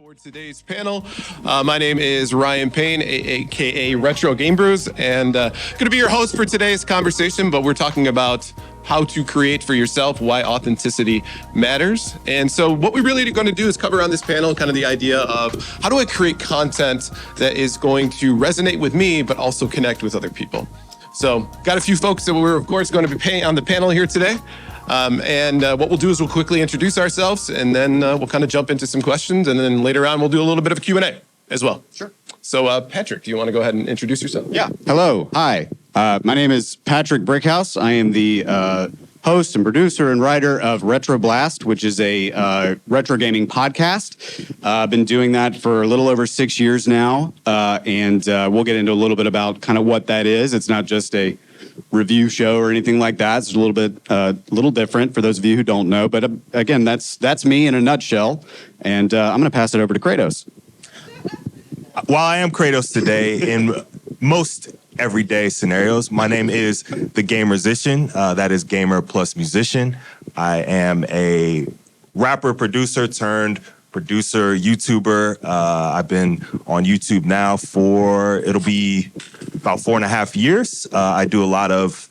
For today's panel, my name is Ryan Payne, aka Retro Game Brews, and going to be your host for today's conversation. But we're talking about how to create for yourself, why authenticity matters. And so what we really are going to do is cover on this panel kind of the idea of how do I create content that is going to resonate with me, but also connect with other people. So got a few folks that we're, of course, going to be on the panel here today. What we'll do is we'll quickly introduce ourselves, and then we'll kind of jump into some questions, and then later on we'll do a little bit of a Q&A as well. Sure. So Patrick, do you want to go ahead and introduce yourself? Yeah. Hello. Hi. My name is Patrick Brickhouse. I am the host and producer and writer of Retro Blast, which is a retro gaming podcast. I've been doing that for a little over 6 years now, and we'll get into a little bit about kind of what that is. It's not just a review show or anything like that. It's a little different for those of you who don't know. But again, that's me in a nutshell. And I'm going to pass it over to Kratos. While I am Kratos today, in most everyday scenarios, my name is TheGamersician. That is gamer plus musician. I am a rapper, producer turned producer, YouTuber. I've been on YouTube now it'll be about 4.5 years. I do a lot of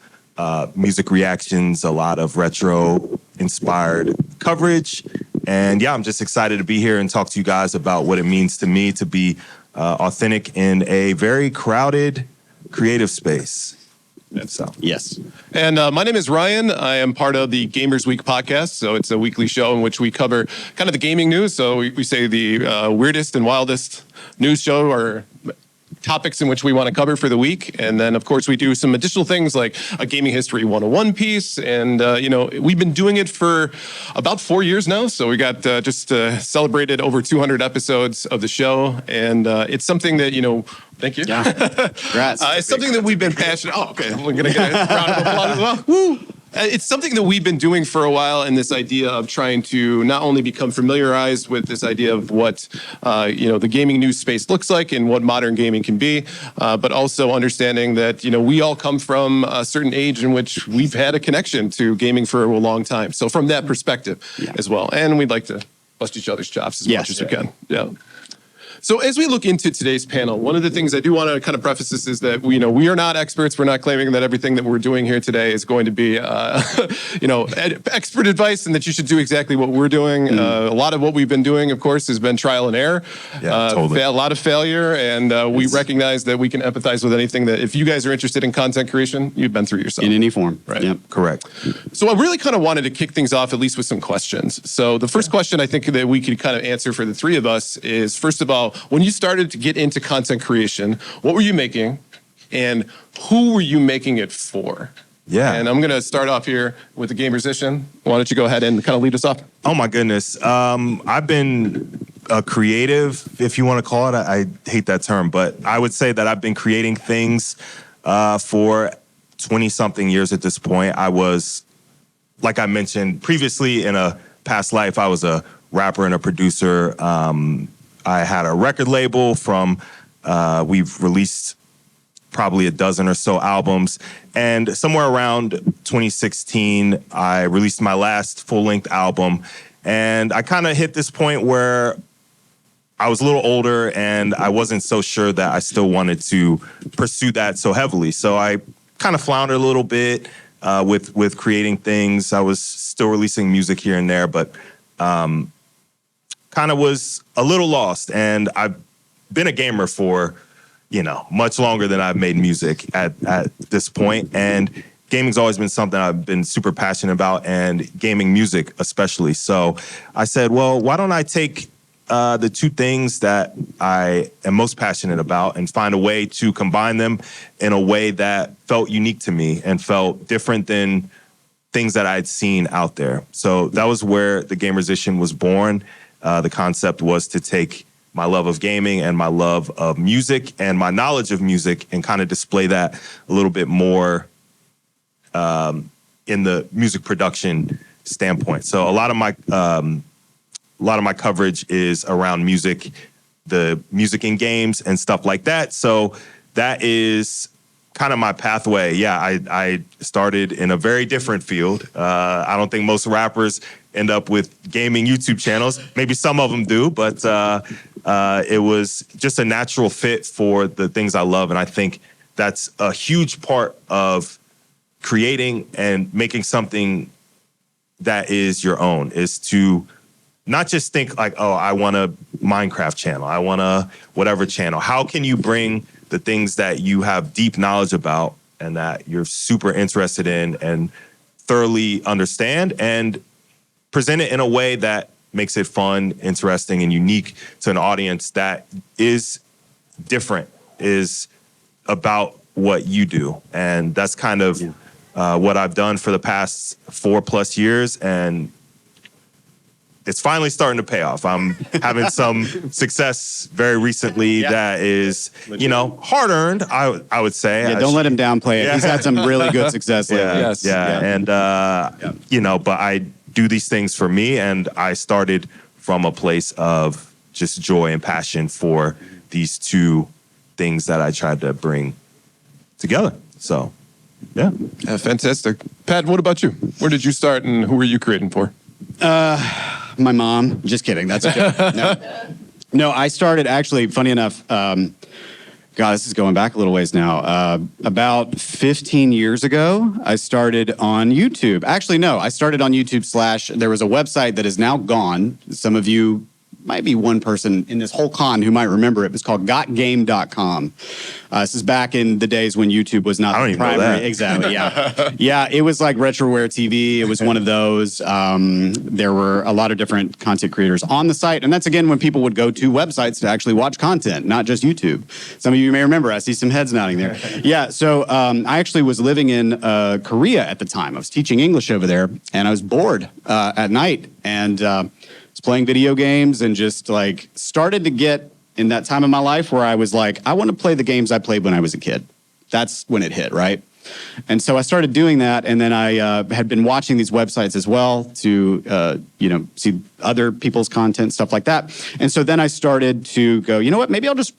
music reactions, a lot of retro-inspired coverage. And yeah, I'm just excited to be here and talk to you guys about what it means to me to be authentic in a very crowded, creative space. So, yes. And my name is Ryan. I am part of the Gamers Week podcast. So it's a weekly show in which we cover kind of the gaming news. So we say the weirdest and wildest news show or topics in which we want to cover for the week. And then, of course, we do some additional things like a Gaming History 101 piece. And, we've been doing it for about 4 years now. So we got just celebrated over 200 episodes of the show. And it's something that, thank you. Yeah. Congrats. It's something that we've been passionate. Oh, okay. I'm going to get a round of applause as well. Woo! It's something that we've been doing for a while, and this idea of trying to not only become familiarized with this idea of what the gaming news space looks like and what modern gaming can be, but also understanding that we all come from a certain age in which we've had a connection to gaming for a long time. So from that perspective as well, and we'd like to bust each other's chops as much as we can. Yeah. So as we look into today's panel, one of the things I do want to kind of preface this is that we are not experts. We're not claiming that everything that we're doing here today is going to be, expert advice and that you should do exactly what we're doing. A lot of what we've been doing, of course, has been trial and error. Yeah, totally. A lot of failure, and we recognize that we can empathize with anything that if you guys are interested in content creation, you've been through yourself. In any form. Right. Yep. Correct. So I really kind of wanted to kick things off at least with some questions. So the first question I think that we could kind of answer for the three of us is, first of all, when you started to get into content creation, what were you making and who were you making it for? Yeah. And I'm going to start off here with the Gamersician. Why don't you go ahead and kind of lead us off? Oh my goodness. I've been a creative, if you want to call it. I hate that term, but I would say that I've been creating things for 20-something years at this point. I was, like I mentioned previously, in a past life, I was a rapper and a producer. I had a record label we've released probably a dozen or so albums. And somewhere around 2016, I released my last full-length album. And I kind of hit this point where I was a little older and I wasn't so sure that I still wanted to pursue that so heavily. So I kind of floundered a little bit with creating things. I was still releasing music here and there, but kind of was a little lost. And I've been a gamer for, much longer than I've made music at this point. And gaming's always been something I've been super passionate about, and gaming music especially. So I said, well, why don't I take the two things that I am most passionate about and find a way to combine them in a way that felt unique to me and felt different than things that I'd seen out there. So that was where the Gamersician was born. The concept was to take my love of gaming and my love of music and my knowledge of music and kind of display that a little bit more in the music production standpoint. So a lot of my coverage is around music, the music in games and stuff like that. So that is kind of my pathway. Yeah, I started in a very different field. I don't think most rappers end up with gaming YouTube channels. Maybe some of them do, but it was just a natural fit for the things I love. And I think that's a huge part of creating and making something that is your own, is to not just think like, oh, I want a Minecraft channel, I want a whatever channel. How can you bring the things that you have deep knowledge about and that you're super interested in and thoroughly understand and present it in a way that makes it fun, interesting, and unique to an audience that is different, is about what you do. And that's kind of what I've done for the past 4+ years. And it's finally starting to pay off. I'm having some success very recently that is, you know, hard-earned, I would say. Yeah, don't let him downplay it. He's had some really good success lately. And, you know, but I do these things for me, and I started from a place of just joy and passion for these two things that I tried to bring together. So, yeah. Fantastic. Pat, what about you? Where did you start and who were you creating for? My mom. Just kidding. That's a joke. No, I started actually, funny enough, God, this is going back a little ways now. About 15 years ago, I started on YouTube. Actually, no, I started on YouTube / there was a website that is now gone. Some of you might be one person in this whole con who might remember it. It was called gotgame.com. This is back in the days when YouTube was not the primary. Know that. Exactly, yeah. Yeah, it was like Retroware TV. It was one of those. There were a lot of different content creators on the site. And that's, again, when people would go to websites to actually watch content, not just YouTube. Some of you may remember. I see some heads nodding there. Yeah, so I actually was living in Korea at the time. I was teaching English over there, and I was bored at night. And was playing video games and just like started to get in that time of my life where I was like, I want to play the games I played when I was a kid. That's when it hit, right? And so I started doing that, and then I had been watching these websites as well to, see other people's content, stuff like that. And so then I started to go, you know what, maybe I'll just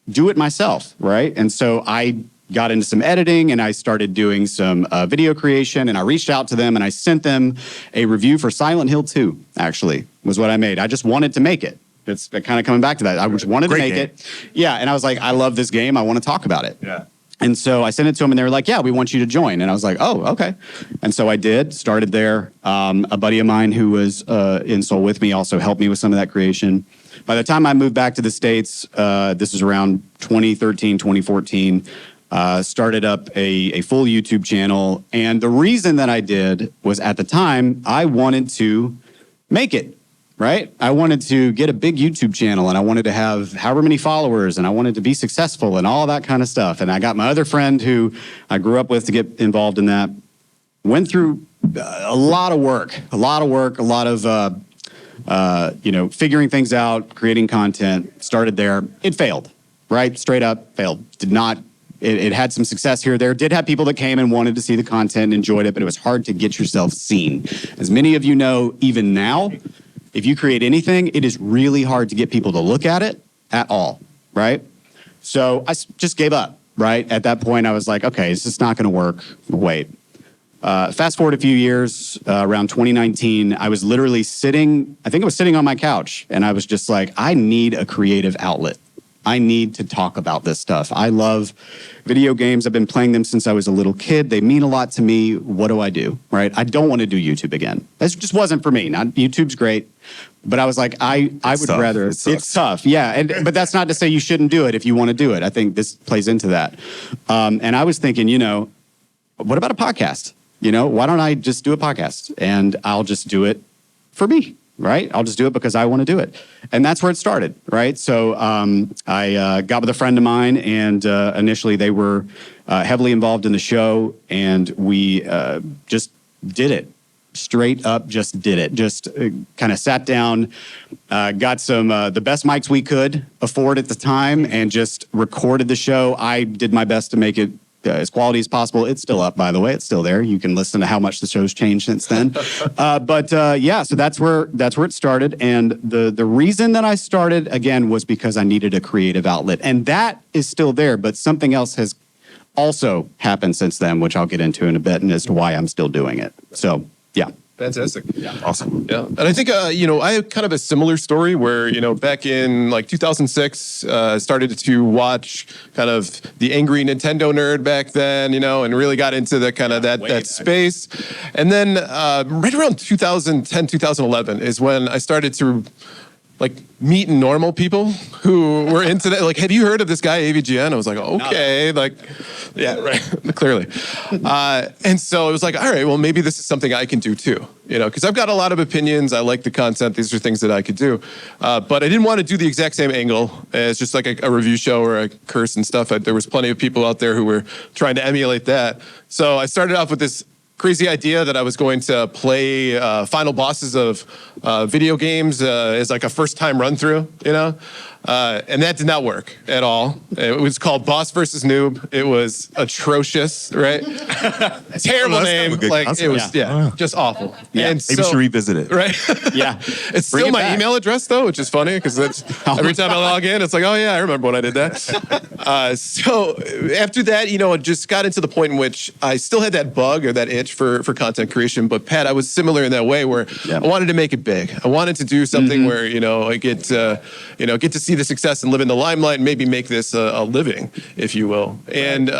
do it myself, right? And so I got into some editing, and I started doing some video creation, and I reached out to them, and I sent them a review for Silent Hill 2, actually, was what I made. I just wanted to make it. It's kind of coming back to that. I just wanted to make it. Yeah, and I was like, I love this game. I want to talk about it. Yeah. And so I sent it to them, and they were like, yeah, we want you to join. And I was like, oh, okay. And so I did, started there. A buddy of mine who was in Seoul with me also helped me with some of that creation. By the time I moved back to the States, this was around 2013, 2014, started up a full YouTube channel. And the reason that I did was, at the time, I wanted to make it. Right? I wanted to get a big YouTube channel, and I wanted to have however many followers, and I wanted to be successful and all that kind of stuff. And I got my other friend who I grew up with to get involved in that. Went through a lot of work, a lot of figuring things out, creating content. Started there. It failed, right? Straight up failed. Did not. It had some success here or there. Did have people that came and wanted to see the content and enjoyed it, but it was hard to get yourself seen. As many of you know, even now, if you create anything, it is really hard to get people to look at it at all, right? So I just gave up, right? At that point, I was like, okay, this is not going to work. Wait. Fast forward a few years, around 2019, I was literally sitting on my couch, and I was just like, I need a creative outlet. I need to talk about this stuff. I love video games. I've been playing them since I was a little kid. They mean a lot to me. What do I do, right? I don't want to do YouTube again. This just wasn't for me. YouTube's great, but I was like, I would rather. It's tough, yeah. But that's not to say you shouldn't do it if you want to do it. I think this plays into that. And I was thinking, what about a podcast? Why don't I just do a podcast, and I'll just do it for me. Right? I'll just do it because I want to do it. And that's where it started, right? So I got with a friend of mine, and initially they were heavily involved in the show, and we just did it. Straight up just did it. Just kind of sat down, got some the best mics we could afford at the time, and just recorded the show. I did my best to make it as quality as possible. It's still up, by the way. It's still there. You can listen to how much the show's changed since then. So that's where it started. And the reason that I started, again, was because I needed a creative outlet. And that is still there, but something else has also happened since then, which I'll get into in a bit, and as to why I'm still doing it. So, yeah. Fantastic. Awesome. Yeah. And I think, I have kind of a similar story where, back in like 2006, I started to watch kind of the angry Nintendo nerd back then, and really got into the kind of that space. And then right around 2010, 2011 is when I started to like meeting normal people who were into that. Like, have you heard of this guy, AVGN? I was like, okay, yeah, right, clearly. And so it was like, all right, well, maybe this is something I can do too, because I've got a lot of opinions. I like the content. These are things that I could do. But I didn't want to do the exact same angle as just like a review show or a curse and stuff. There was plenty of people out there who were trying to emulate that. So I started off with this crazy idea that I was going to play final bosses of video games as like a first-time run-through, and that did not work at all. It was called Boss versus Noob. It was atrocious, right? Terrible name. Like concept. It was, just awful. Yeah, and maybe we should revisit it. Right? Yeah. It's still my email address though, which is funny because every time I log in, it's like, oh yeah, I remember when I did that. So after that, it just got into the point in which I still had that bug or that itch for content creation. But Pat, I was similar in that way where I wanted to make it big. I wanted to do something where I get to see the success and live in the limelight and maybe make this a living, if you will. And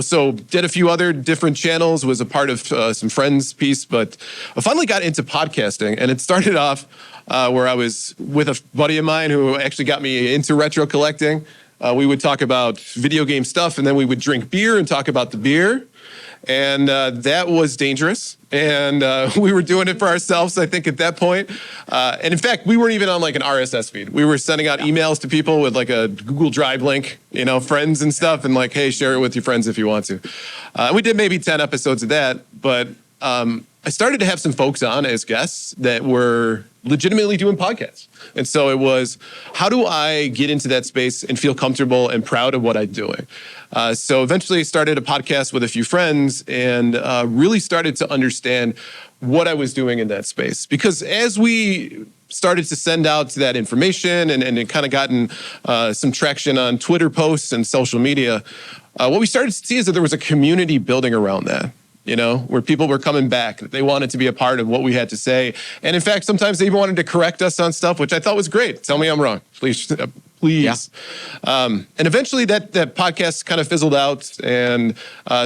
so did a few other different channels, was a part of some friends' piece, but I finally got into podcasting, and it started off where I was with a buddy of mine who actually got me into retro collecting. We would talk about video game stuff, and then we would drink beer and talk about the beer. And that was dangerous. And we were doing it for ourselves, I think, at that point. And in fact, we weren't even on like an RSS feed. We were sending out emails to people with like a Google Drive link, friends and stuff, and like, hey, share it with your friends if you want to. We did maybe 10 episodes of that, but I started to have some folks on as guests that were legitimately doing podcasts. And so it was, how do I get into that space and feel comfortable and proud of what I'm doing? So eventually I started a podcast with a few friends and really started to understand what I was doing in that space. Because as we started to send out that information and it kind of gotten some traction on Twitter posts and social media, what we started to see is that there was a community building around that. Where people were coming back. They wanted to be a part of what we had to say. And in fact, sometimes they even wanted to correct us on stuff, which I thought was great. Tell me I'm wrong, please. Please. Yeah. And eventually that podcast kind of fizzled out, and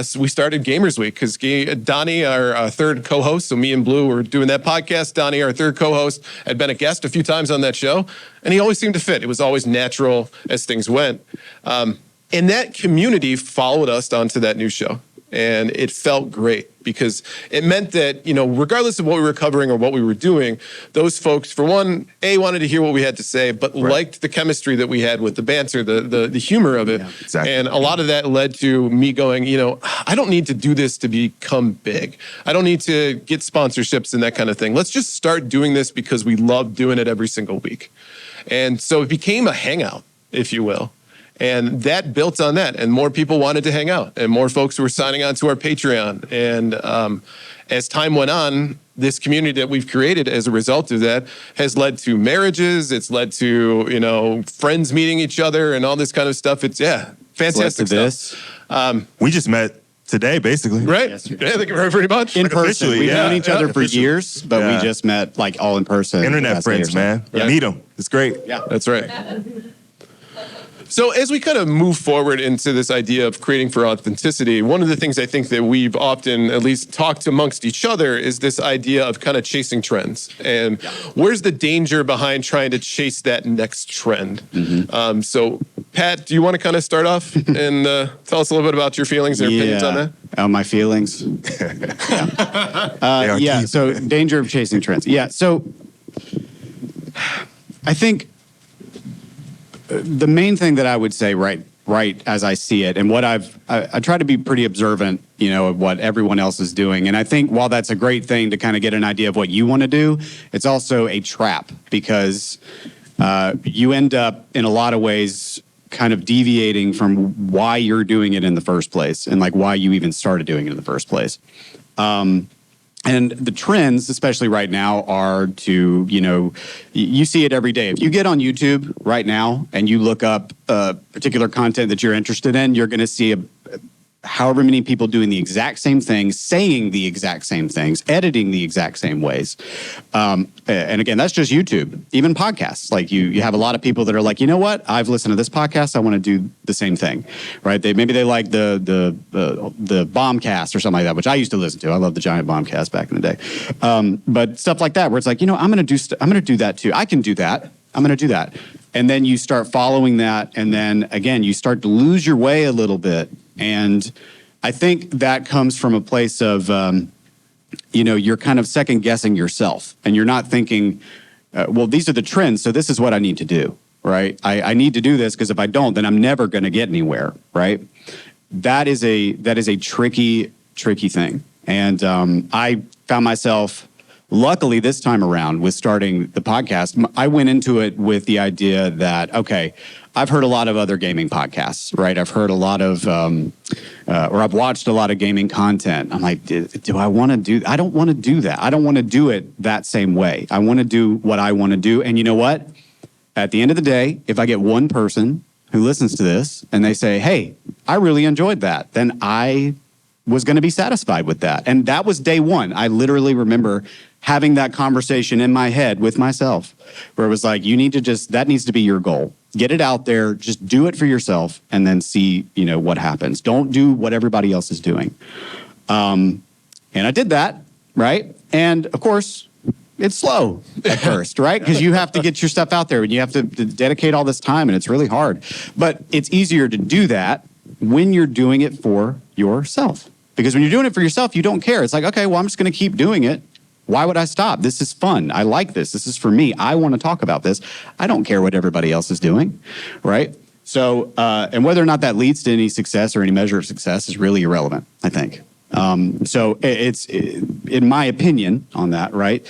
so we started Gamers Week because Donnie, our third co-host, so me and Blue were doing that podcast. Donnie, our third co-host, had been a guest a few times on that show, and he always seemed to fit. It was always natural as things went. And that community followed us onto that new show. And it felt great because it meant that, regardless of what we were covering or what we were doing, those folks, for one, wanted to hear what we had to say, but liked the chemistry that we had with the banter, the humor of it. Yeah, exactly. And a lot of that led to me going, I don't need to do this to become big. I don't need to get sponsorships and that kind of thing. Let's just start doing this because we love doing it every single week. And so it became a hangout, if you will. And that built on that, and more people wanted to hang out, and more folks were signing on to our Patreon. And as time went on, this community that we've created as a result of that has led to marriages. It's led to friends meeting each other and all this kind of stuff. It's fantastic stuff. We just met today, basically. Right? Yes, yeah, pretty much. In person. We've known each other for years, but we just met like all in person. Internet friends, man. Yeah. Meet them. It's great. Yeah, that's right. So as we kind of move forward into this idea of creating for authenticity, one of the things I think that we've often at least talked amongst each other is this idea of kind of chasing trends. And where's the danger behind trying to chase that next trend? Mm-hmm. So Pat, do you want to kind of start off and tell us a little bit about your feelings and opinions on that? Oh, my feelings? So danger of chasing trends. Yeah, so I think the main thing that I would say right as I see it, and what I try to be pretty observant, of what everyone else is doing. And I think while that's a great thing to kind of get an idea of what you want to do, it's also a trap because you end up in a lot of ways kind of deviating from why you're doing it in the first place and like why you even started doing it in the first place. And the trends, especially right now, are to, you see it every day. If you get on YouTube right now and you look up particular content that you're interested in, you're going to see however many people doing the exact same things, saying the exact same things, editing the exact same ways. And again, that's just YouTube. Even podcasts, like you have a lot of people that are like, you know what? I've listened to this podcast. I want to do the same thing, right? Maybe they like the Bombcast or something like that, which I used to listen to. I love the Giant Bombcast back in the day. But stuff like that, where it's like, I'm going to do that too. I can do that. I'm going to do that. And then you start following that, and then again, you start to lose your way a little bit. And I think that comes from a place of, you're kind of second guessing yourself, and you're not thinking, well, these are the trends, so this is what I need to do, right? I need to do this because if I don't, then I'm never going to get anywhere, right? That is a tricky thing. And I found myself, luckily this time around with starting the podcast, I went into it with the idea that, okay, I've heard a lot of other gaming podcasts, right? I've heard a lot of, or I've watched a lot of gaming content. I'm like, do I want to do, I don't want to do that. I don't want to do it that same way. I want to do what I want to do. And you know what? At the end of the day, if I get one person who listens to this and they say, hey, I really enjoyed that, then I was going to be satisfied with that. And that was day one. I literally remember having that conversation in my head with myself where it was like, that needs to be your goal. Get it out there, just do it for yourself, and then see, what happens. Don't do what everybody else is doing. And I did that, right? And of course, it's slow at first, right? Because you have to get your stuff out there and you have to dedicate all this time, and it's really hard. But it's easier to do that when you're doing it for yourself. Because when you're doing it for yourself, you don't care. It's like, okay, well, I'm just going to keep doing it. Why would I stop? This is fun. I like this. This is for me. I want to talk about this. I don't care what everybody else is doing, right? So, and whether or not that leads to any success or any measure of success is really irrelevant, I think. So it's, in my opinion on that, right?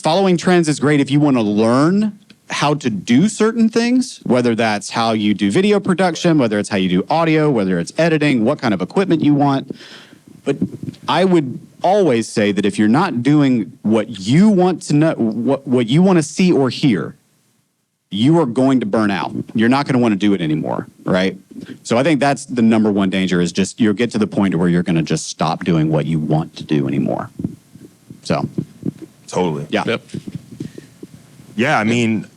Following trends is great if you want to learn how to do certain things, whether that's how you do video production, whether it's how you do audio, whether it's editing, what kind of equipment you want. But I would always say that if you're not doing what you want to know, what you want to see or hear, you are going to burn out. You're not going to want to do it anymore, right? So I think that's the number one danger, is just you'll get to the point where you're going to just stop doing what you want to do anymore. So. Totally. Yeah. Yep. Yeah, I mean,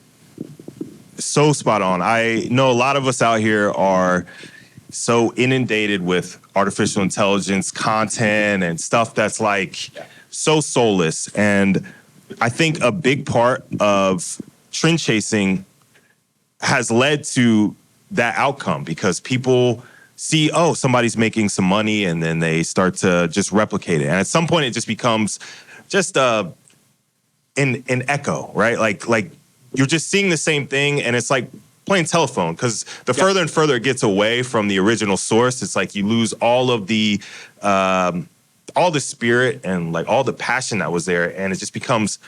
so spot on. I know a lot of us out here are so inundated with artificial intelligence content and stuff that's like so soulless. And I think a big part of trend chasing has led to that outcome, because people see, oh, somebody's making some money, and then they start to just replicate it. And at some point it just becomes just an echo, right? Like you're just seeing the same thing, and it's like playing telephone, because the further and further it gets away from the original source, it's like you lose all of the spirit and like all the passion that was there, and it just becomes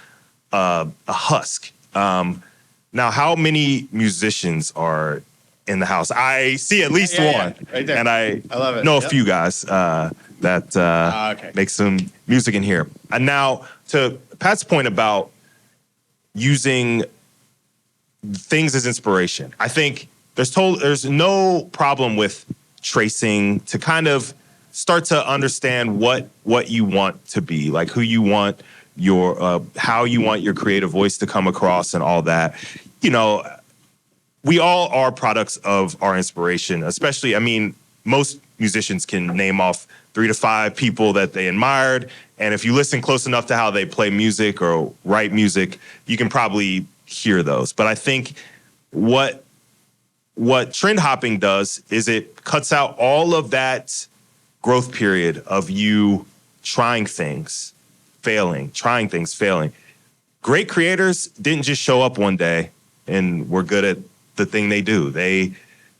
a husk. Now, how many musicians are in the house? I see at least one, right there. and I love it. know a few guys that make some music in here. And now, to Pat's point about using things as inspiration, I think there's no problem with tracing to kind of start to understand what you want to be, like who you want your how you want your creative voice to come across and all that. We all are products of our inspiration, especially, I mean, most musicians can name off 3 to 5 people that they admired, and if you listen close enough to how they play music or write music, you can probably hear those. But I think what trend hopping does is it cuts out all of that growth period of you trying things, failing. Great creators didn't just show up one day and were good at the thing they do. They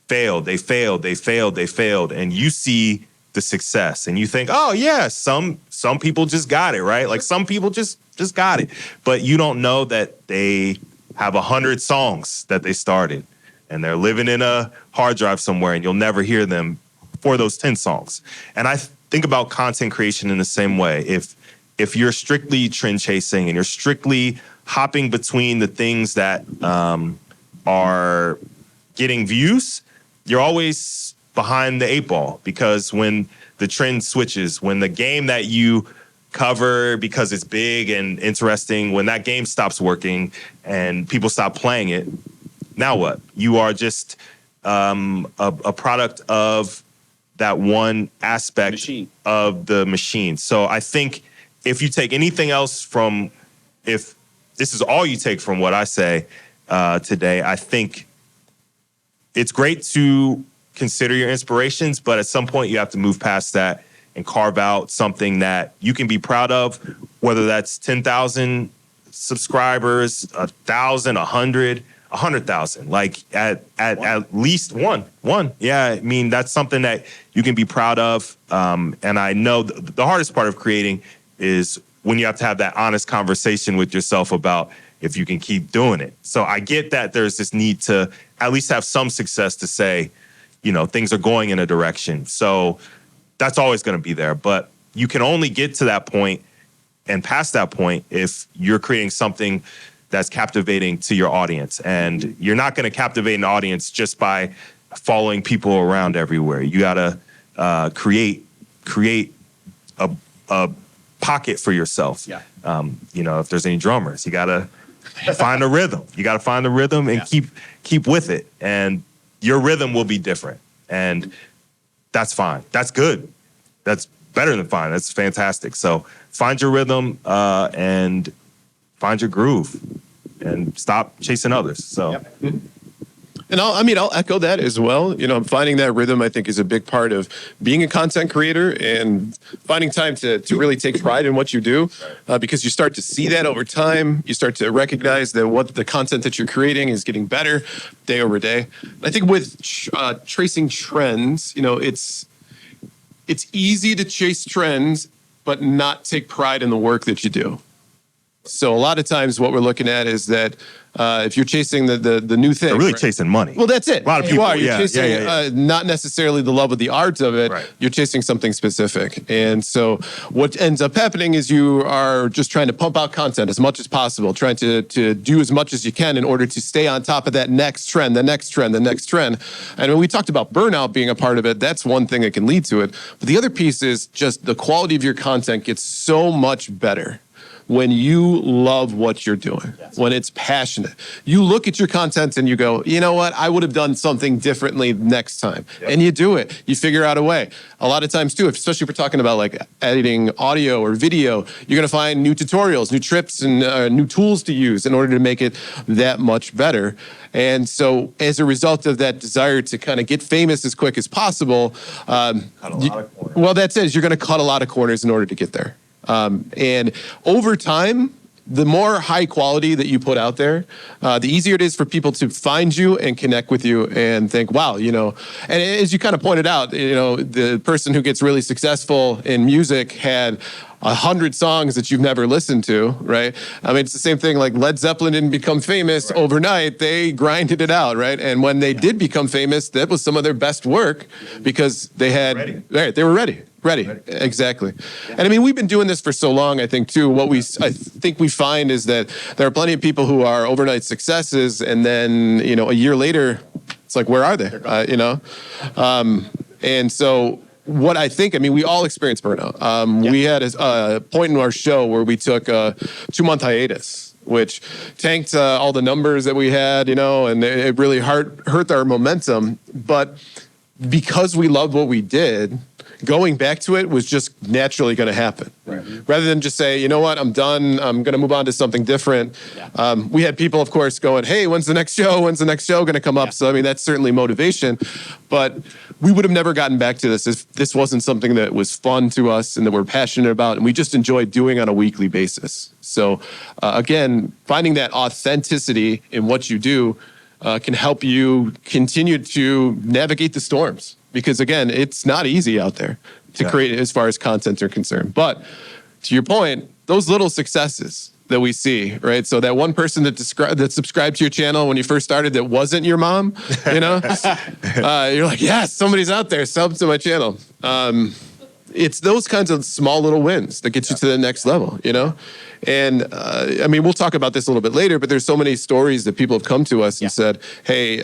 failed, and you see the success, and you think, oh yeah, some people just got it, right? Like some people just got it, but you don't know that they have 100 songs that they started, and they're living in a hard drive somewhere, and you'll never hear them for those 10 songs. And I think about content creation in the same way. If you're strictly trend chasing and you're strictly hopping between the things that are getting views, you're always behind the eight ball, because when the trend switches, when the game that you cover because it's big and interesting, when that game stops working and people stop playing it, now what? You are just a product of that one aspect of the machine. So I think if you take anything else from, if this is all you take from what I say today, I think it's great to consider your inspirations, but at some point you have to move past that and carve out something that you can be proud of, whether that's 10,000 subscribers, 1,000, 100, 100,000. Like at least one. Yeah, I mean, that's something that you can be proud of. And I know the hardest part of creating is when you have to have that honest conversation with yourself about if you can keep doing it. So I get that there's this need to at least have some success to say, things are going in a direction. So that's always going to be there. But you can only get to that point and past that point if you're creating something that's captivating to your audience. And you're not going to captivate an audience just by following people around everywhere. You got to create a pocket for yourself. Yeah. If there's any drummers, you got to find a rhythm. You got to find the rhythm and keep with it. And your rhythm will be different. And that's fine. That's good. That's better than fine. That's fantastic. So find your rhythm and find your groove and stop chasing others. So. Yep. And I'll echo that as well. Finding that rhythm, I think, is a big part of being a content creator and finding time to really take pride in what you do, because you start to see that over time. You start to recognize that what the content that you're creating is getting better day over day. I think with tracing trends, it's easy to chase trends, but not take pride in the work that you do. So a lot of times what we're looking at is that if you're chasing the new thing. They're really chasing money. Well, that's it. A lot of people. You're chasing not necessarily the love of the art of it. Right. You're chasing something specific. And so what ends up happening is you are just trying to pump out content as much as possible, trying to do as much as you can in order to stay on top of that next trend, the next trend, the next trend. And when we talked about burnout being a part of it, that's one thing that can lead to it. But the other piece is just the quality of your content gets so much better when you love what you're doing, when it's passionate. You look at your content and you go, you know what? I would have done something differently next time. Yep. And you do it. You figure out a way. A lot of times too, especially if we're talking about like editing audio or video, you're going to find new tutorials, new tricks, and new tools to use in order to make it that much better. And so as a result of that desire to kind of get famous as quick as possible, cut a lot of corners. Well, that's it. You're going to cut a lot of corners in order to get there. And over time, the more high quality that you put out there, the easier it is for people to find you and connect with you and think, wow, and as you kind of pointed out, the person who gets really successful in music had 100 songs that you've never listened to, right? I mean, it's the same thing, like Led Zeppelin didn't become famous overnight. They grinded it out, right? And when they did become famous, that was some of their best work because they had, they were ready. Exactly. And I mean, we've been doing this for so long, I think, too. What I think we find is that there are plenty of people who are overnight successes, and then, a year later, it's like, where are they? And so what I think, we all experience burnout. We had a point in our show where we took a 2-month hiatus, which tanked all the numbers that we had, and it really hurt our momentum. But because we loved what we did, going back to it was just naturally going to happen. Right. Rather than just say, you know what, I'm done, I'm going to move on to something different. Yeah. We had people, of course, going, hey, when's the next show? When's the next show going to come up? So, that's certainly motivation. But we would have never gotten back to this if this wasn't something that was fun to us and that we're passionate about and we just enjoy doing on a weekly basis. So, again, finding that authenticity in what you do can help you continue to navigate the storms. Because again, it's not easy out there to create as far as content are concerned. But to your point, those little successes that we see, right? So that one person that subscribed to your channel when you first started that wasn't your mom, you're like, yes, somebody's out there, sub to my channel. It's those kinds of small little wins that get you to the next level, And we'll talk about this a little bit later, but there's so many stories that people have come to us and said, hey,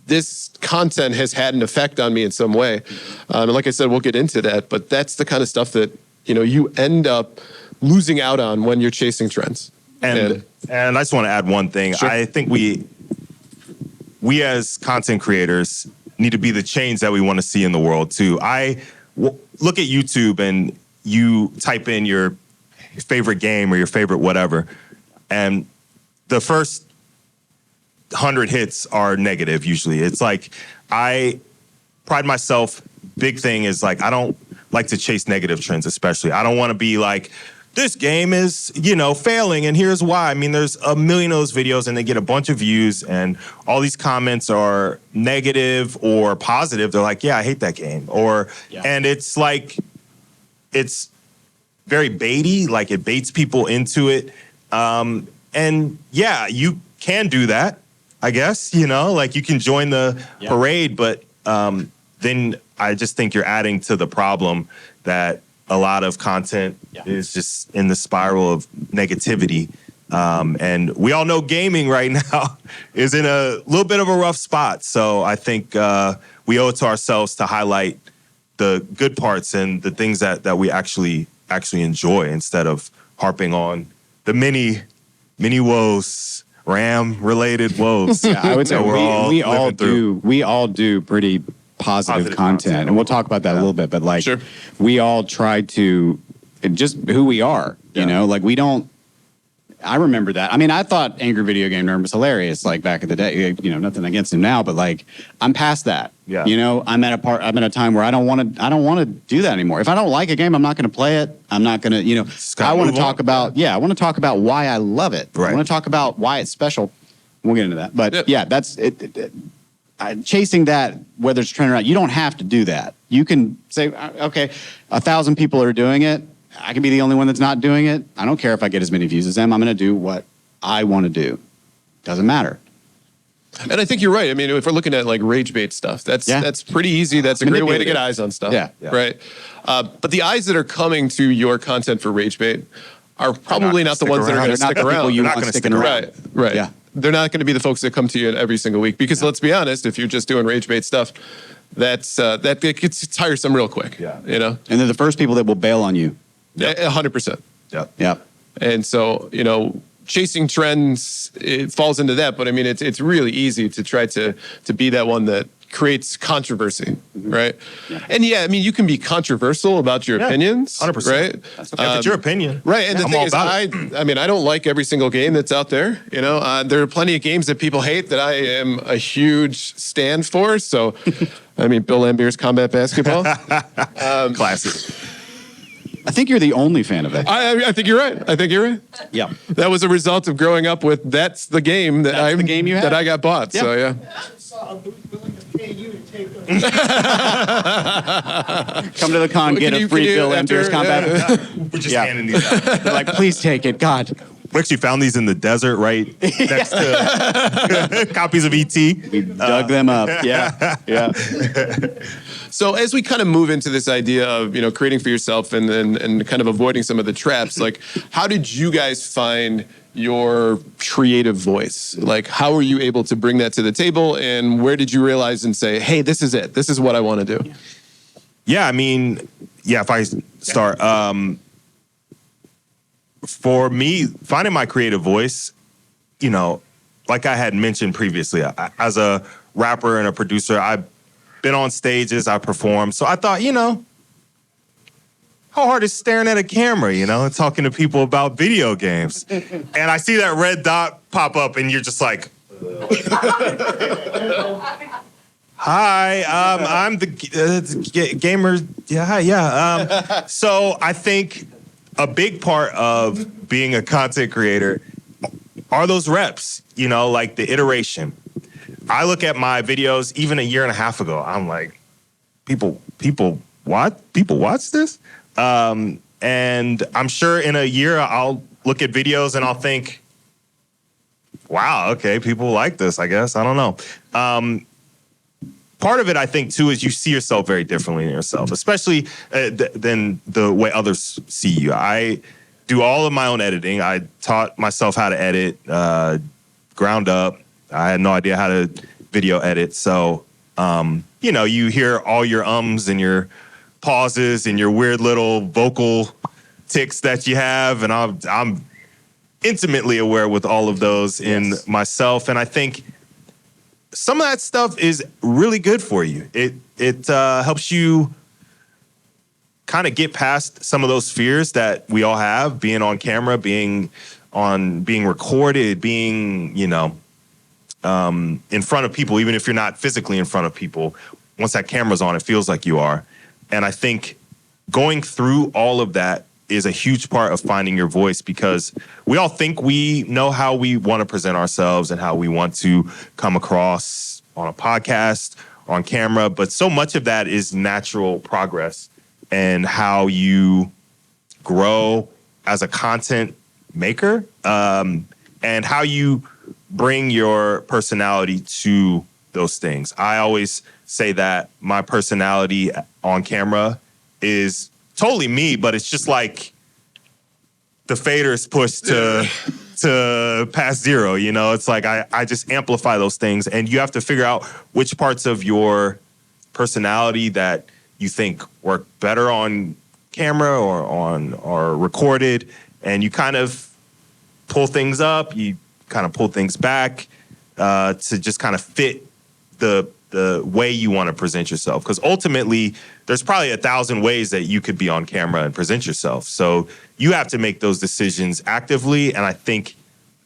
this content has had an effect on me in some way. And like I said, we'll get into that, but that's the kind of stuff that, you end up losing out on when you're chasing trends. And I just want to add one thing. Sure. I think we as content creators need to be the change that we want to see in the world too. Look at YouTube and you type in your favorite game or your favorite whatever, and the first 100 hits are negative usually. It's like, I pride myself, big thing is like, I don't like to chase negative trends, especially. I don't want to be like, this game is, failing, and here's why. I mean, there's a million of those videos, and they get a bunch of views, and all these comments are negative or positive. They're like, yeah, I hate that game. And it's like, it's very baity, like it baits people into it. And yeah, you can do that, I guess, like you can join the parade, but then I just think you're adding to the problem that a lot of content is just in the spiral of negativity. And we all know gaming right now is in a little bit of a rough spot. So I think we owe it to ourselves to highlight the good parts and the things that we actually enjoy, instead of harping on the many woes, RAM-related woes. Yeah, I would say we all do pretty positive content, and we'll talk about that a little bit. But like, Sure. we all try to just who we are. Like we don't. I remember that. I mean, I thought Angry Video Game Nerd was hilarious, like back in the day. Nothing against him now, but like, I'm past that. Yeah. I'm at a time where I don't want to do that anymore. If I don't like a game, I'm not going to play it. I'm not going to, I want to talk about, I want to talk about why I love it. Right. I want to talk about why it's special. We'll get into that. But that's it. Chasing that, whether it's trend or not, you don't have to do that. You can say, okay, 1,000 people are doing it. I can be the only one that's not doing it. I don't care if I get as many views as them. I'm going to do what I want to do. Doesn't matter. And I think you're right. I mean, if we're looking at like rage bait stuff, that's pretty easy. That's a great way to get eyes on stuff. Yeah. Right. But the eyes that are coming to your content for rage bait are probably not the ones that are going to stick around. You're not going to stick around. Right. Yeah. They're not going to be the folks that come to you every single week, because let's be honest, if you're just doing rage bait stuff, that gets tiresome real quick. Yeah. And they're the first people that will bail on you. 100%. Yep. And so, chasing trends, it falls into that. But I mean, it's really easy to try to be that one that creates controversy, right? Yeah. And I mean, you can be controversial about your opinions, 100%. right? If it's your opinion, right? And the thing is, I mean, I don't like every single game that's out there. There are plenty of games that people hate that I am a huge stand for. So, I mean, Bill Lambert's Combat Basketball, classic. I think you're the only fan of it. I think you're right. Yeah. That was a result of growing up with that's the game that I got bought. Yeah. So yeah. I'm willing to pay you to take Come to the con, get a free Bill Lambert's Combat. We're just handing these out. They're like, please take it. God. We actually found these in the desert right next to copies of E.T. We dug them up. Yeah. So as we kind of move into this idea of, creating for yourself and kind of avoiding some of the traps, like how did you guys find your creative voice? Like how were you able to bring that to the table, and where did you realize and say, hey, this is it. This is what I want to do? Yeah, I mean, if I start, for me, finding my creative voice, like I had mentioned previously, as a rapper and a producer, I've been on stages, I performed. So I thought, how hard is staring at a camera, and talking to people about video games? And I see that red dot pop up, and you're just like, hi, I'm the gamer. Yeah. So I think a big part of being a content creator are those reps, like the iteration. I look at my videos even a year and a half ago. I'm like, people watch this? And I'm sure in a year I'll look at videos and I'll think, wow, okay, people like this, I guess. I don't know. Part of it, I think, too, is you see yourself very differently in yourself, especially than the way others see you. I do all of my own editing. I taught myself how to edit ground up. I had no idea how to video edit. So, you hear all your ums and your pauses and your weird little vocal tics that you have. And I'm intimately aware with all of those in myself. And I think some of that stuff is really good for you. It helps you kind of get past some of those fears that we all have, being on camera, being recorded, being, in front of people, even if you're not physically in front of people. Once that camera's on, it feels like you are. And I think going through all of that is a huge part of finding your voice, because we all think we know how we want to present ourselves and how we want to come across on a podcast or on camera. But so much of that is natural progress and how you grow as a content maker, and how you bring your personality to those things. I always say that my personality on camera is totally me, but it's just like the fader's pushed to past zero, It's like I just amplify those things, and you have to figure out which parts of your personality that you think work better on camera or recorded, and you kind of pull things up, you kind of pull things back to just kind of fit the way you want to present yourself. Because ultimately, there's probably 1,000 ways that you could be on camera and present yourself. So you have to make those decisions actively. And I think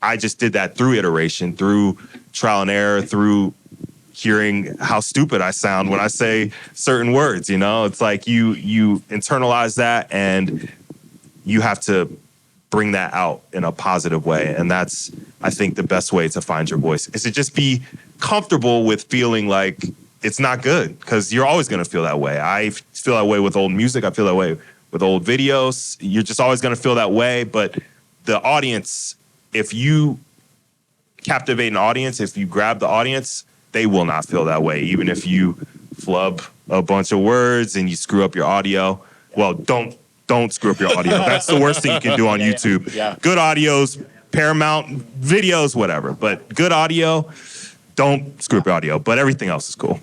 I just did that through iteration, through trial and error, through hearing how stupid I sound when I say certain words. It's like you internalize that, and you have to bring that out in a positive way. And that's, I think, the best way to find your voice, is to just be comfortable with feeling like it's not good, because you're always going to feel that way. I feel that way with old music. I feel that way with old videos. You're just always going to feel that way. But the audience, if you captivate an audience, if you grab the audience, they will not feel that way. Even if you flub a bunch of words and you screw up your audio. Well, don't screw up your audio. That's the worst thing you can do on YouTube. Yeah. Good audios, Paramount videos, whatever. But good audio, don't screw up your audio. But everything else is cool.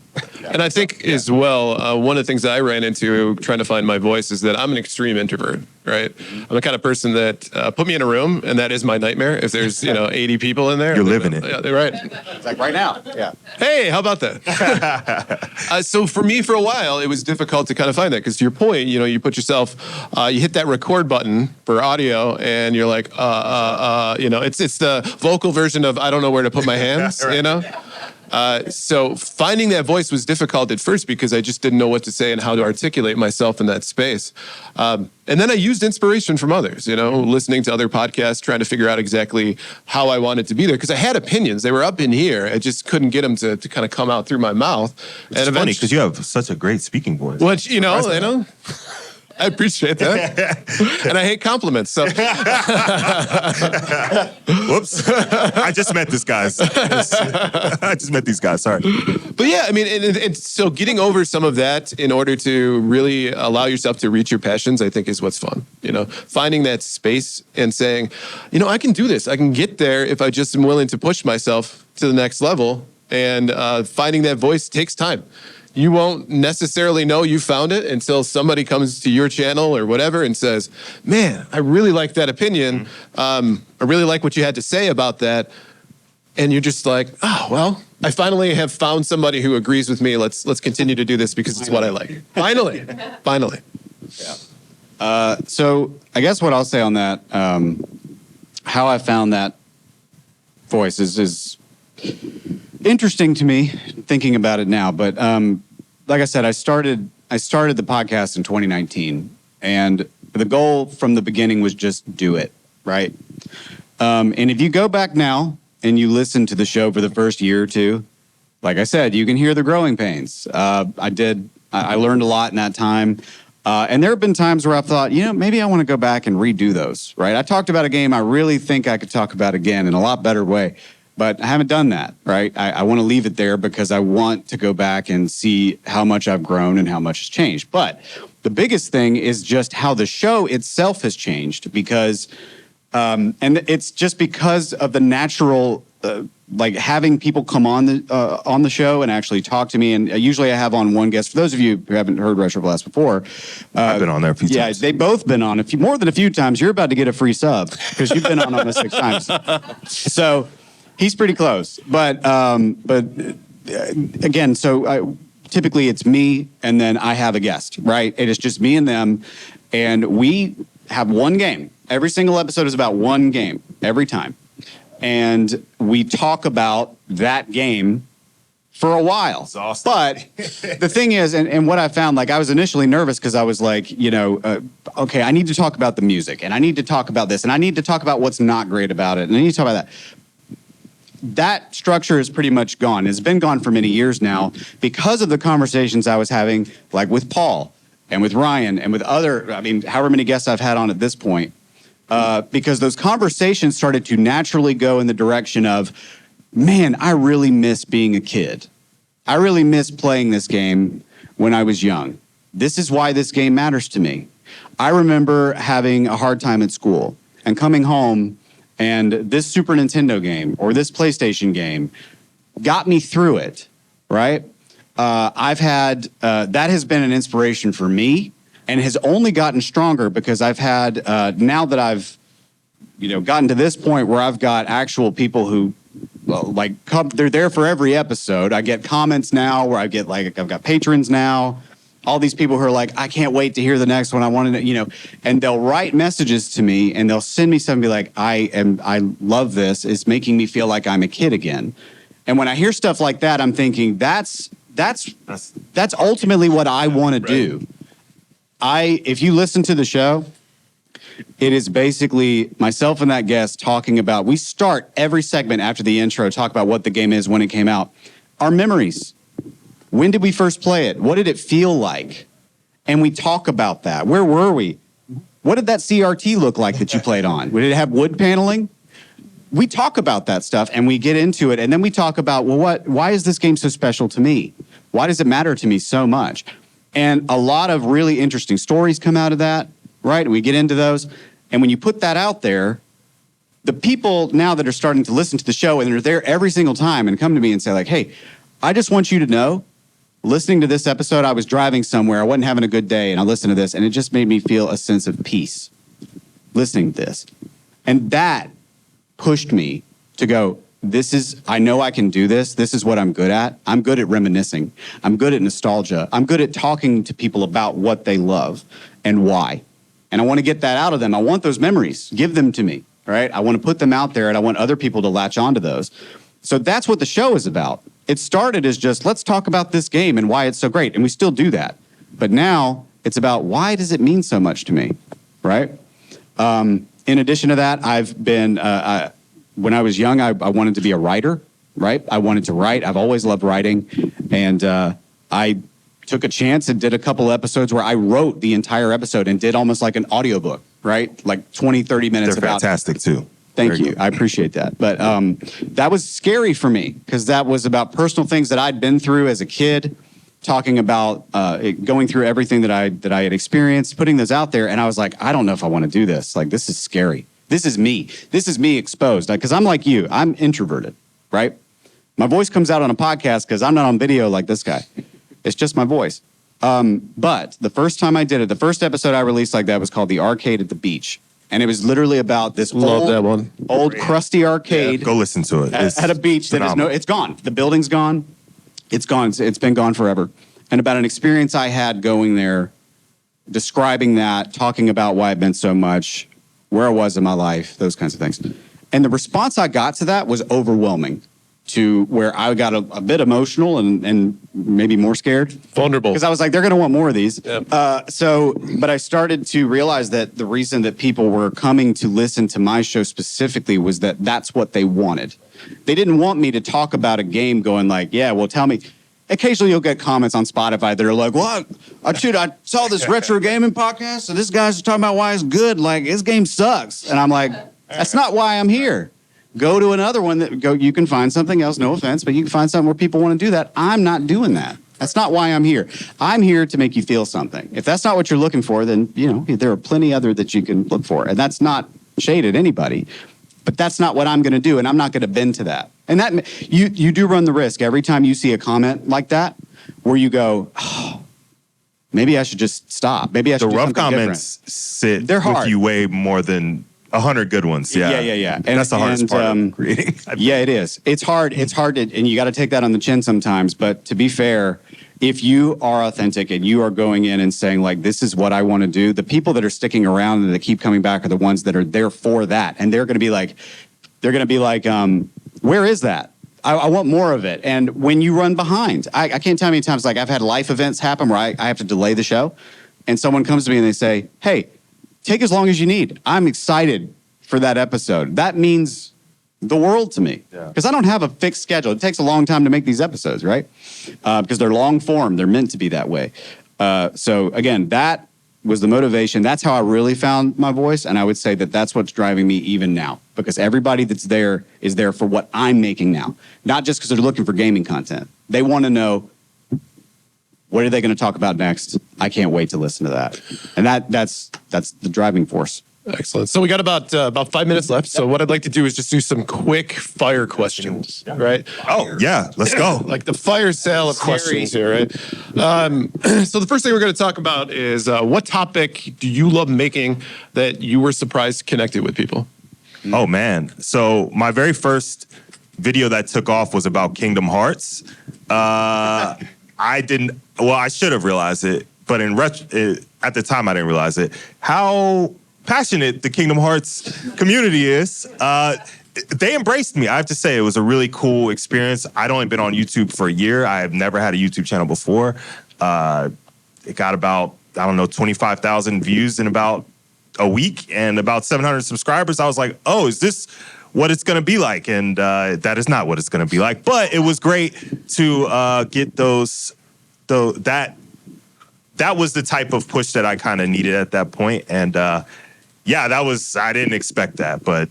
And I think as well, one of the things that I ran into trying to find my voice is that I'm an extreme introvert, right? I'm the kind of person that put me in a room, and that is my nightmare. If there's 80 people in there, You're living it. Yeah, right. It's like right now. Yeah. Hey, how about that? So for me, for a while, it was difficult to kind of find that, because to your point, you put yourself, you hit that record button for audio, and you're like, it's the vocal version of I don't know where to put my hands, So finding that voice was difficult at first, because I just didn't know what to say and how to articulate myself in that space. And then I used inspiration from others, listening to other podcasts, trying to figure out exactly how I wanted to be there, because I had opinions. They were up in here. I just couldn't get them to kind of come out through my mouth. It's funny, because you have such a great speaking voice. Which, I appreciate that. And I hate compliments. So, whoops. I just met this guys. I just met these guys. Sorry. But yeah, I mean, and so getting over some of that in order to really allow yourself to reach your passions, I think is what's fun. Finding that space and saying, I can do this. I can get there if I just am willing to push myself to the next level. And finding that voice takes time. You won't necessarily know you found it until somebody comes to your channel or whatever and says, man, I really like that opinion. I really like what you had to say about that. And you're just like, oh, well, I finally have found somebody who agrees with me. Let's continue to do this because it's what I like. Finally. Yeah. So I guess what I'll say on that, how I found that voice is interesting to me thinking about it now. But like I said, I started the podcast in 2019, and the goal from the beginning was just do it, right? And if you go back now and you listen to the show for the first year or two, like I said, you can hear the growing pains. I learned a lot in that time. And there have been times where I've thought, maybe I want to go back and redo those, right? I talked about a game I really think I could talk about again in a lot better way. But I haven't done that, right? I want to leave it there because I want to go back and see how much I've grown and how much has changed. But the biggest thing is just how the show itself has changed, because, and it's just because of the natural like having people come on the show and actually talk to me. And usually I have on one guest. For those of you who haven't heard Retro Blast before, I've been on there a few times. Yeah, they've both been on more than a few times. You're about to get a free sub because you've been on almost 6 times. So he's pretty close. But again, so typically it's me and then I have a guest, right? It is just me and them, and we have one game. Every single episode is about one game every time. And we talk about that game for a while. That's awesome. But the thing is, and what I found, like I was initially nervous because I was like, okay, I need to talk about the music and I need to talk about this and I need to talk about what's not great about it and I need to talk about that. That structure is pretty much gone. It's been gone for many years now because of the conversations I was having, like with Paul and with Ryan and with however many guests I've had on at this point. Because those conversations started to naturally go in the direction of, man, I really miss being a kid. I really miss playing this game when I was young. This is why this game matters to me. I remember having a hard time at school and coming home, and this Super Nintendo game or this PlayStation game got me through it, right? I've had, that has been an inspiration for me. And has only gotten stronger because I've had, now that I've, gotten to this point where I've got actual people who, they're there for every episode. I get comments now where I've got patrons now. All these people who are like, I can't wait to hear the next one. I want to, and they'll write messages to me and they'll send me something like, I love this. It's making me feel like I'm a kid again. And when I hear stuff like that, I'm thinking that's ultimately what I want to do. If you listen to the show, it is basically myself and that guest talking about, we start every segment after the intro, talk about what the game is, when it came out, our memories. When did we first play it? What did it feel like? And we talk about that. Where were we? What did that CRT look like that you played on? Did it have wood paneling? We talk about that stuff and we get into it. And then we talk about, why is this game so special to me? Why does it matter to me so much? And a lot of really interesting stories come out of that, right? And we get into those. And when you put that out there, the people now that are starting to listen to the show and they're there every single time and come to me and say like, hey, I just want you to know, listening to this episode, I was driving somewhere, I wasn't having a good day, and I listened to this, and it just made me feel a sense of peace listening to this. And that pushed me to go, I know I can do this. This is what I'm good at. I'm good at reminiscing. I'm good at nostalgia. I'm good at talking to people about what they love and why. And I want to get that out of them. I want those memories. Give them to me, right? I want to put them out there and I want other people to latch onto those. So that's what the show is about. It started as just, let's talk about this game and why it's so great. And we still do that. But now it's about, why does it mean so much to me, right? In addition to that, I've been... when I was young, I wanted to be a writer, right? I wanted to write. I've always loved writing. And I took a chance and did a couple episodes where I wrote the entire episode and did almost like an audiobook, right? Like 20, 30 minutes. They're fantastic too. Thank you. I appreciate that. But that was scary for me because that was about personal things that I'd been through as a kid, talking about going through everything that I had experienced, putting those out there. And I was like, I don't know if I want to do this. Like, this is scary. This is me. This is me exposed. Because I'm like you. I'm introverted, right? My voice comes out on a podcast because I'm not on video like this guy. It's just my voice. But the first time I did it, the first episode I released like that was called The Arcade at the Beach. And it was literally about this old crusty arcade. Yeah, go listen to it. At a beach that is it's gone. The building's gone. It's gone. It's been gone forever. And about an experience I had going there, describing that, talking about why it meant so much, where I was in my life, those kinds of things. And the response I got to that was overwhelming, to where I got a bit emotional and maybe more scared. Vulnerable. Because I was like, they're going to want more of these. Yep. But I started to realize that the reason that people were coming to listen to my show specifically was that that's what they wanted. They didn't want me to talk about a game going like, yeah, well, tell me. Occasionally you'll get comments on Spotify that are like, well, I saw this retro gaming podcast, and this guy's talking about why it's good. Like, his game sucks. And I'm like, that's not why I'm here. Go to another one you can find something else, no offense, but you can find something where people want to do that. I'm not doing that. That's not why I'm here. I'm here to make you feel something. If that's not what you're looking for, then, there are plenty other that you can look for. And that's not shade at anybody, but that's not what I'm going to do. And I'm not going to bend to that. And that you do run the risk every time you see a comment like that where you go, oh, maybe I should just stop. Maybe I should The do rough something comments different. sit They're with hard. you way more than 100 good ones. Yeah. Yeah. And that's the hardest part of creating. Yeah, it is. It's hard. It's hard to, and you got to take that on the chin sometimes. But to be fair, if you are authentic and you are going in and saying like, this is what I want to do, the people that are sticking around and that keep coming back are the ones that are there for that. And they're going to be like, where is that? I want more of it. And when you run behind, I can't tell how many times, like I've had life events happen where I have to delay the show. And someone comes to me and they say, hey, take as long as you need. I'm excited for that episode. That means the world to me. Because I don't have a fixed schedule. It takes a long time to make these episodes, right? Because they're long form. They're meant to be that way. So again, that was the motivation. That's how I really found my voice. And I would say that that's what's driving me even now. Because everybody that's there is there for what I'm making now. Not just because they're looking for gaming content. They want to know, what are they going to talk about next? I can't wait to listen to that. And that's the driving force. Excellent. So we got about 5 minutes left. So what I'd like to do is just do some quick fire questions, right? Oh, yeah. Let's go. Like the fire sale of questions here, right? So the first thing we're going to talk about is what topic do you love making that you were surprised connected with people? Oh, man. So my very first video that took off was about Kingdom Hearts. I should have realized it, but at the time I didn't realize it. How passionate the Kingdom Hearts community is. They embraced me. I have to say, it was a really cool experience. I'd only been on YouTube for a year. I have never had a YouTube channel before. It got about, 25,000 views in about a week and about 700 subscribers. I was like, oh, is this what it's going to be like? And that is not what it's going to be like. But it was great to get that was the type of push that I kind of needed at that point. And I didn't expect that. But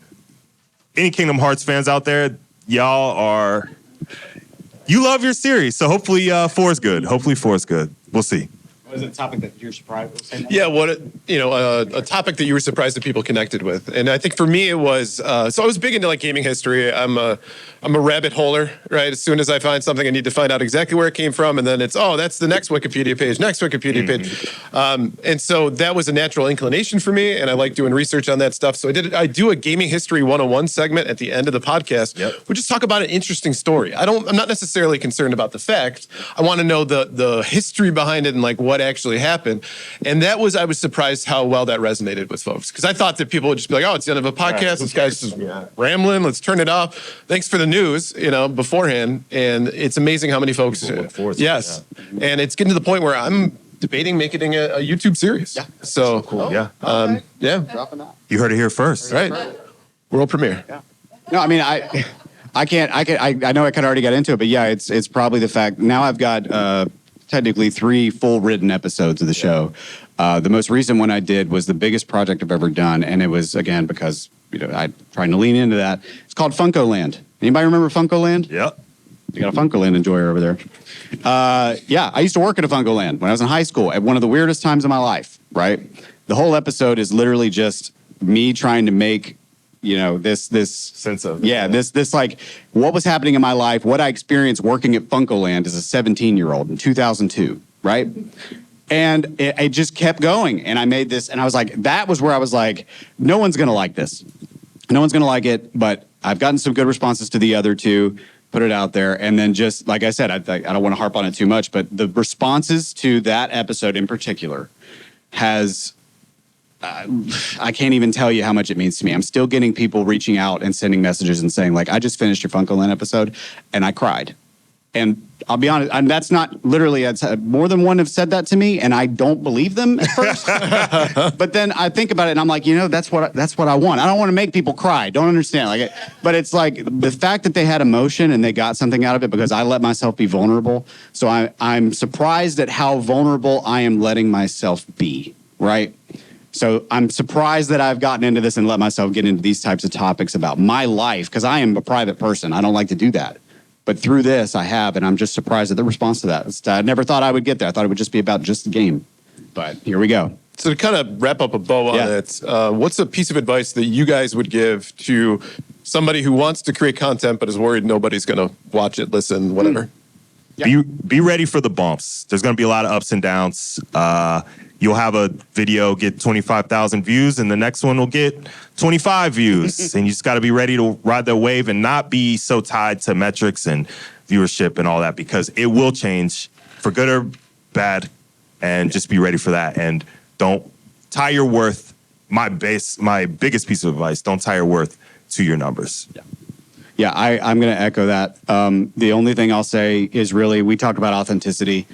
any Kingdom Hearts fans out there, you love your series. So hopefully 4 is good. We'll see. What is it, a topic that you're surprised with? Yeah, a topic that you were surprised that people connected with. And I think for me it was, so I was big into like gaming history. I'm a rabbit holer, right? As soon as I find something, I need to find out exactly where it came from. And then it's, that's the next Wikipedia page. And so that was a natural inclination for me. And I like doing research on that stuff. So I do a gaming history 101 segment at the end of the podcast. Yep. We just talk about an interesting story. I'm not necessarily concerned about the fact. I want to know the history behind it and like what actually happened. And I was surprised how well that resonated with folks. Because I thought that people would just be like, it's the end of a podcast. This guy's just rambling. Let's turn it off. Thanks for the news, beforehand. And it's amazing how many folks. Look forward to yes. And it's getting to the point where I'm debating making a YouTube series. Yeah. So cool. Yeah. Yeah. Dropping that. You heard it here first. Right. World premiere. Yeah. No, I mean, I know I kind of already got into it, but yeah, it's probably the fact. Now I've got technically 3 full written episodes of the show. The most recent one I did was the biggest project I've ever done, and it was, again, because I'm trying to lean into that. It's called Funko Land. Anybody remember Funko Land? Yep. You got a Funko Land enjoyer over there. I used to work at a Funko Land when I was in high school at one of the weirdest times of my life, right? The whole episode is literally just me trying to make this sense of this like what was happening in my life, what I experienced working at Funko Land as a 17-year-old in 2002, right? And it just kept going, and I made this, and I was like, that was where I was like, no one's gonna like this, no one's gonna like it, but I've gotten some good responses to the other 2. Put it out there, and then just like I said, I don't want to harp on it too much, but the responses to that episode in particular has. I can't even tell you how much it means to me. I'm still getting people reaching out and sending messages and saying, like, I just finished your Funko Land episode, and I cried. And I'll be honest, and that's not literally, more than one have said that to me, and I don't believe them at first. But then I think about it, and I'm like, that's what I want. I don't want to make people cry. Don't understand. But it's like the fact that they had emotion and they got something out of it because I let myself be vulnerable. So I'm surprised at how vulnerable I am letting myself be, right? So I'm surprised that I've gotten into this and let myself get into these types of topics about my life, because I am a private person. I don't like to do that. But through this, I have, and I'm just surprised at the response to that. I never thought I would get there. I thought it would just be about just the game. But here we go. So to kind of wrap up a bow on Yeah. it, what's a piece of advice that you guys would give to somebody who wants to create content but is worried nobody's going to watch it, listen, whatever? Be ready for the bumps. There's going to be a lot of ups and downs. You'll have a video get 25,000 views, and the next one will get 25 views. And you just got to be ready to ride the wave and not be so tied to metrics and viewership and all that, because it will change for good or bad. And just be ready for that. And don't tie your worth. My biggest piece of advice: don't tie your worth to your numbers. Yeah, I'm going to echo that. The only thing I'll say is really, we talk about authenticity.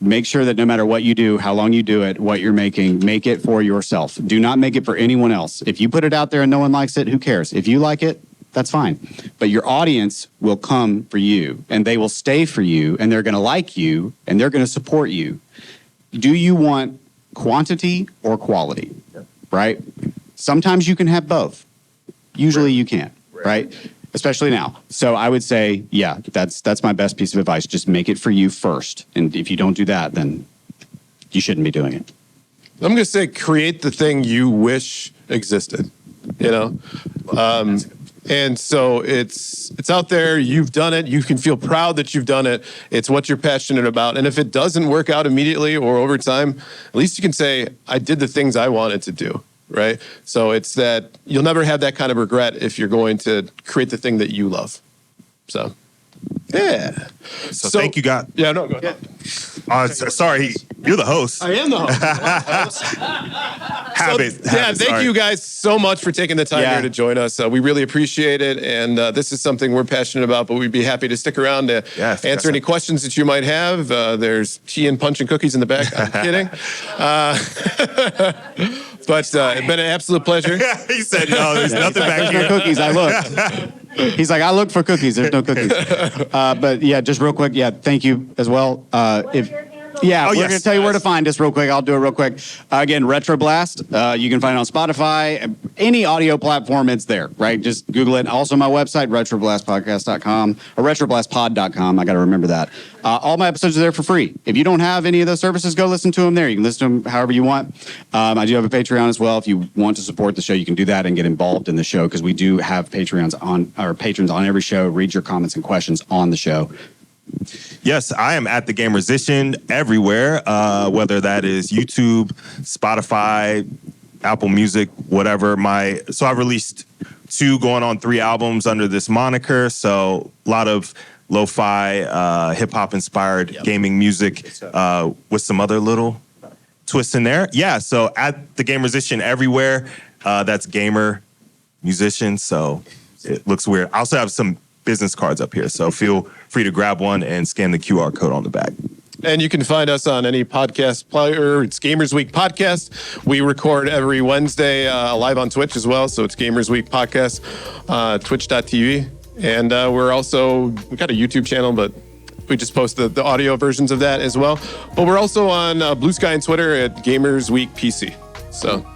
Make sure that no matter what you do, how long you do it, what you're making, make it for yourself. Do not make it for anyone else. If you put it out there and no one likes it, who cares? If you like it, that's fine. But your audience will come for you, and they will stay for you, and they're going to like you, and they're going to support you. Do you want quantity or quality? Right? Sometimes you can have both. Usually you can't, right? Especially now. So I would say, yeah, that's my best piece of advice. Just make it for you first. And if you don't do that, then you shouldn't be doing it. I'm going to say create the thing you wish existed, you know? And so it's out there. You've done it. You can feel proud that you've done it. It's what you're passionate about. And if it doesn't work out immediately or over time, at least you can say, I did the things I wanted to do, right? So it's that you'll never have that kind of regret if you're going to create the thing that you love. So, yeah. So thank you, God. Yeah, no, go ahead. Sorry, you're the host. I am the host. Thank you guys so much for taking the time here to join us. We really appreciate it, and this is something we're passionate about, but we'd be happy to stick around to answer any questions that you might have. There's tea and punch and cookies in the back. I'm kidding. But it's been an absolute pleasure. He said, no, there's nothing back here. No cookies, I looked. He's like, I looked for cookies. There's no cookies. But yeah, just real quick. Yeah, thank you as well. We're going to tell you where to find us real quick. I'll do it real quick. Again, Retro Blast. You can find it on Spotify. Any audio platform, it's there, right? Just Google it. Also, my website, retroblastpodcast.com or retroblastpod.com. I got to remember that. All my episodes are there for free. If you don't have any of those services, go listen to them there. You can listen to them however you want. I do have a Patreon as well. If you want to support the show, you can do that and get involved in the show, because we do have patrons on every show. Read your comments and questions on the show. Yes, I am at TheGamersician everywhere, whether that is YouTube, Spotify, Apple Music, whatever. So I've released 2 going on 3 albums under this moniker. So a lot of lo-fi, hip-hop inspired gaming music with some other little twists in there. Yeah, so at TheGamersician everywhere. That's gamer musician, so it looks weird. I also have some business cards up here, so feel free to grab one and scan the QR code on the back. And you can find us on any podcast player. It's Gamers Week Podcast. We record every Wednesday live on Twitch as well, so it's Gamers Week Podcast, twitch.tv. And we got a YouTube channel, but we just post the audio versions of that as well. But we're also on Blue Sky and Twitter at Gamers Week PC. So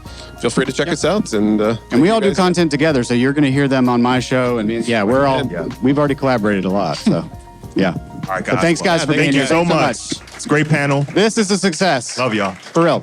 feel free to check us out. And we all do content together, so you're going to hear them on my show. And yeah, we've already collaborated a lot. So yeah. All right, guys. But thanks, guys, for being here. Thank you so Thanks much. It's a great panel. This is a success. Love y'all. For real.